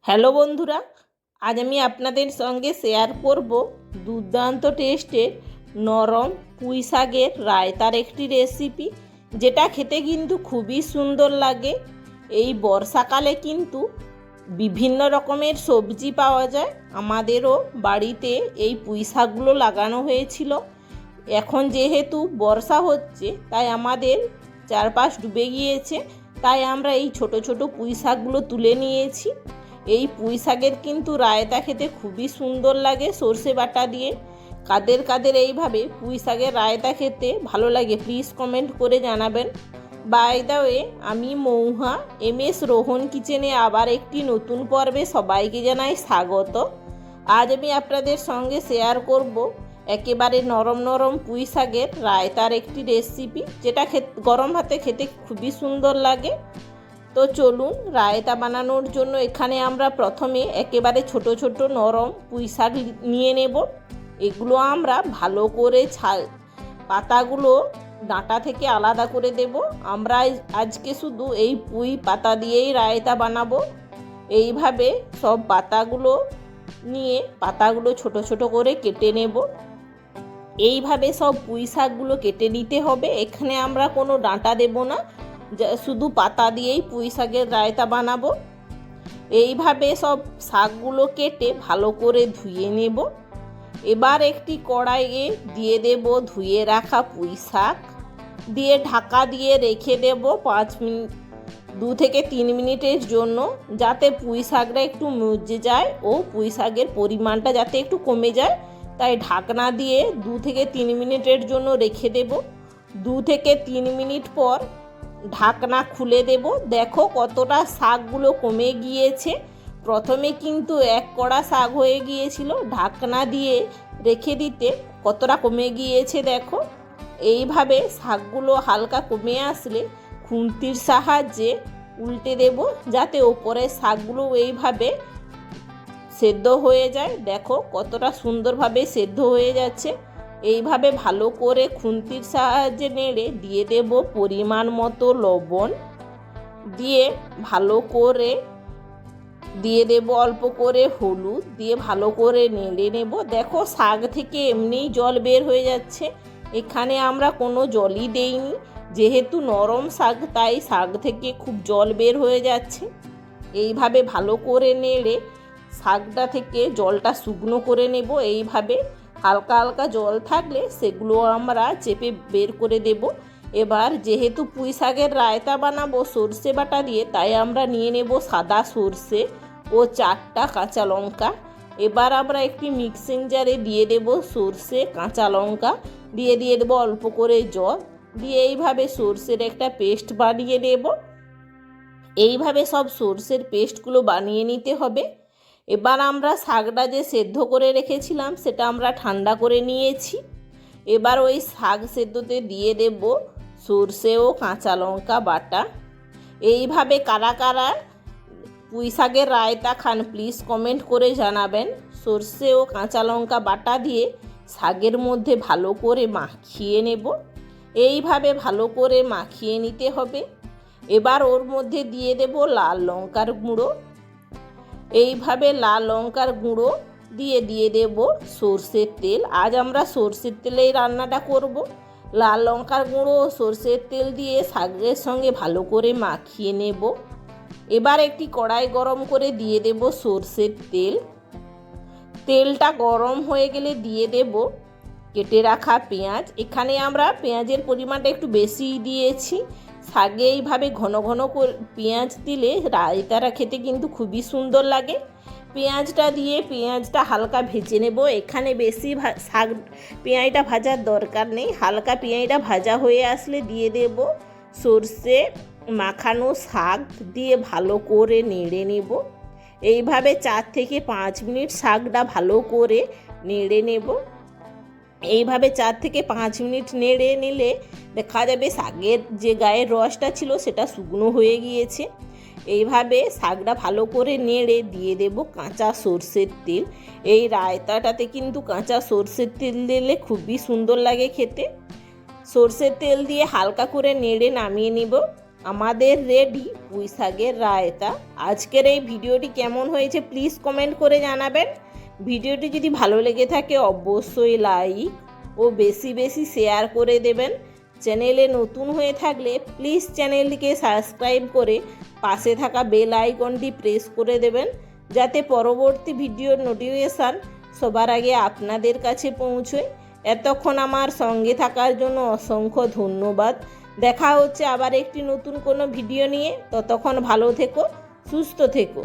Hello বন্ধুরা, আজ আমি আপনাদের সঙ্গে শেয়ার করব দুর্দান্ত টেস্টের নরম পুঁই শাকের রায়তার একটি রেসিপি, যেটা খেতে কিন্তু খুবই সুন্দর লাগে। এই বর্ষাকালে কিন্তু বিভিন্ন রকমের সবজি পাওয়া যায়। আমাদেরও বাড়িতে এই পুঁই শাকগুলো লাগানো হয়েছিল। এখন যেহেতু বর্ষা হচ্ছে, তাই আমাদের চারপাশ ডুবে গিয়েছে, তাই আমরা এই ছোট ছোট পুঁই শাকগুলো তুলে নিয়েছি। এই পুঁই শাকের কিন্তু রায়তা খেতে খুবই সুন্দর লাগে সর্ষে বাটা দিয়ে। কাদের কাদের এইভাবে পুঁই শাকের রায়তা খেতে ভালো লাগে প্লিজ কমেন্ট করে জানাবেন। বাই দ্য ওয়ে, আমি মৌহা MS রোহন কিচেনে আবার একটি নতুন পর্বে সবাইকে জানাই স্বাগত। আজ আমি আপনাদের সঙ্গে শেয়ার করব একেবারে নরম নরম পুঁই শাকের রায়তার একটি রেসিপি, যেটা গরম ভাতে খেতে খুবই সুন্দর লাগে। তো চলুন, রায়তা বানানোর জন্য এখানে আমরা প্রথমে একেবারে ছোট ছোট নরম পুঁই শাক নিয়ে নেব। এগুলো আমরা ভালো করে পাতাগুলো ডাঁটা থেকে আলাদা করে দেব। আমরা আজকে শুধু এই পুঁই পাতা দিয়েই রায়তা বানাবো। এইভাবে সব পাতাগুলো নিয়ে পাতাগুলো ছোট ছোট করে কেটে নেব। এইভাবে সব পুঁই শাকগুলো কেটে নিতে হবে। এখানে আমরা কোনো ডাঁটা দেব না, শুধু পাতা দিয়েই পুঁই শাকের রায়তা বানাবো। এইভাবে সব শাকগুলো কেটে ভালো করে ধুয়ে নেব। এবার একটি কড়াইয়ে দিয়ে দেব ধুয়ে রাখা পুঁই শাক, দিয়ে ঢাকা দিয়ে রেখে দেব 2 থেকে 3 মিনিটের জন্য, যাতে পুঁই শাকটা একটু মজে যায় ও পুঁই শাকের পরিমাণটা যাতে একটু কমে যায়। তাই ঢাকনা দিয়ে 2 থেকে 3 মিনিটের জন্য রেখে দেব। 2 থেকে 3 মিনিট পর ঢাকনা খুলে দেব। দেখো কতটা শাকগুলো কমে গিয়েছে। প্রথমে কিন্তু 1 কড়া শাক হয়ে গিয়েছিল, ঢাকনা দিয়ে রেখে দিতে কতটা কমে গিয়েছে দেখো। এইভাবে শাকগুলো হালকা কমে আসলে খুন্তির সাহায্যে উল্টে দেব, যাতে ওপরের শাকগুলো এইভাবে সেদ্ধ হয়ে যায়। দেখো কতটা সুন্দরভাবে সেদ্ধ হয়ে যাচ্ছে। এইভাবে ভালো করে খুন্তির সাহায্যে নেড়ে দিয়ে দেব পরিমাণ মতো লবণ, দিয়ে ভালো করে দিয়ে দেব অল্প করে হলুদ, দিয়ে ভালো করে নেড়ে নেব। দেখো শাক থেকে এমনিই জল বের হয়ে যাচ্ছে, এখানে আমরা কোনো জলই দেইনি। যেহেতু নরম শাক, তাই শাক থেকে খুব জল বের হয়ে যাচ্ছে। এইভাবে ভালো করে নেড়ে শাকটা থেকে জলটা শুকনো করে নেব। এইভাবে হালকা হালকা জল থাকলে সেগুলো আমরা চেপে বের করে দেব। এবার যেহেতু পুঁই শাকের রায়তা বানাবো সর্ষে বাটা দিয়ে, তাই আমরা নিয়ে নেব সাদা সর্ষে ও 4টা কাঁচা লঙ্কা। এবার আমরা একটি মিক্সিং জারে দিয়ে দেব সর্ষে, কাঁচা লঙ্কা, দিয়ে দেবো অল্প করে জল, দিয়ে এইভাবে সর্ষের একটা পেস্ট বানিয়ে নেব। এইভাবে সব সর্ষের পেস্টগুলো বানিয়ে নিতে হবে। এবার আমরা শাকটা যে সেদ্ধ করে রেখেছিলাম সেটা আমরা ঠান্ডা করে নিয়েছি। এবার ওই শাক সেদ্ধতে দিয়ে দেব সর্ষে ও কাঁচা লঙ্কা বাটা। এইভাবে কারা কারা পুঁই শাকের রায়তা খান প্লিজ কমেন্ট করে জানাবেন। সর্ষে ও কাঁচা লঙ্কা বাটা দিয়ে শাকের মধ্যে ভালো করে মাখিয়ে নেব। এইভাবে ভালো করে মাখিয়ে নিতে হবে। এবার ওর মধ্যে দিয়ে দেব লাল লঙ্কার গুঁড়ো। এইভাবে লাল লঙ্কার গুঁড়ো দিয়ে দেব সর্ষের তেল। আজ আমরা সর্ষের তেলেই রান্নাটা করব। লাল লঙ্কার গুঁড়ো ও সর্ষের তেল দিয়ে শাকের সঙ্গে ভালো করে মাখিয়ে নেব। এবার একটি কড়াই গরম করে দিয়ে দেব সর্ষের তেল। তেলটা গরম হয়ে গেলে দিয়ে দেব কেটে রাখা পেঁয়াজ। এখানে আমরা পেঁয়াজের পরিমাণটা একটু বেশি দিয়েছি। শাকে এইভাবে ঘন ঘন করে পেঁয়াজ দিলে রায়তাটা খেতে কিন্তু খুবই সুন্দর লাগে। পেঁয়াজটা দিয়ে পেঁয়াজটা হালকা ভেজে নেব। এখানে বেশি শাক পেঁয়াজটা ভাজার দরকার নেই, হালকা পেঁয়াজটা ভাজা হয়ে আসলে দিয়ে দেব সর্ষে মাখানো শাক, দিয়ে ভালো করে নেড়ে নেব। এইভাবে 4 থেকে 5 মিনিট শাকটা ভালো করে নেড়ে নেব। এইভাবে 4 থেকে 5 মিনিট নেড়ে নিলে দেখা যাবে শাকের যে গায়ের রসটা ছিল সেটা শুকনো হয়ে গিয়েছে। এইভাবে শাকটা ভালো করে নেড়ে দিয়ে দেব কাঁচা সর্ষের তেল। এই রায়তাটাতে কিন্তু কাঁচা সর্ষের তেল দিলে খুবই সুন্দর লাগে খেতে। সর্ষের তেল দিয়ে হালকা করে নেড়ে নামিয়ে নিব। আমাদের রেডি পুঁই শাকের রায়তা। আজকের এই ভিডিওটি কেমন হয়েছে প্লিজ কমেন্ট করে জানাবেন। ভিডিওটি যদি ভালো লেগে থাকে অবশ্যই লাইক ও বেশি বেশি শেয়ার করে দেবেন। চ্যানেলে নতুন হয়ে থাকলে প্লিজ চ্যানেলটিকে সাবস্ক্রাইব করে পাশে থাকা বেল আইকনটি প্রেস করে দেবেন, যাতে পরবর্তী ভিডিওর নোটিফিকেশান সবার আগে আপনাদের কাছে পৌঁছয়। এতক্ষণ আমার সঙ্গে থাকার জন্য অসংখ্য ধন্যবাদ। দেখা হচ্ছে আবার একটি নতুন কোনো ভিডিও নিয়ে। ততক্ষণ ভালো থেকো, সুস্থ থেকো।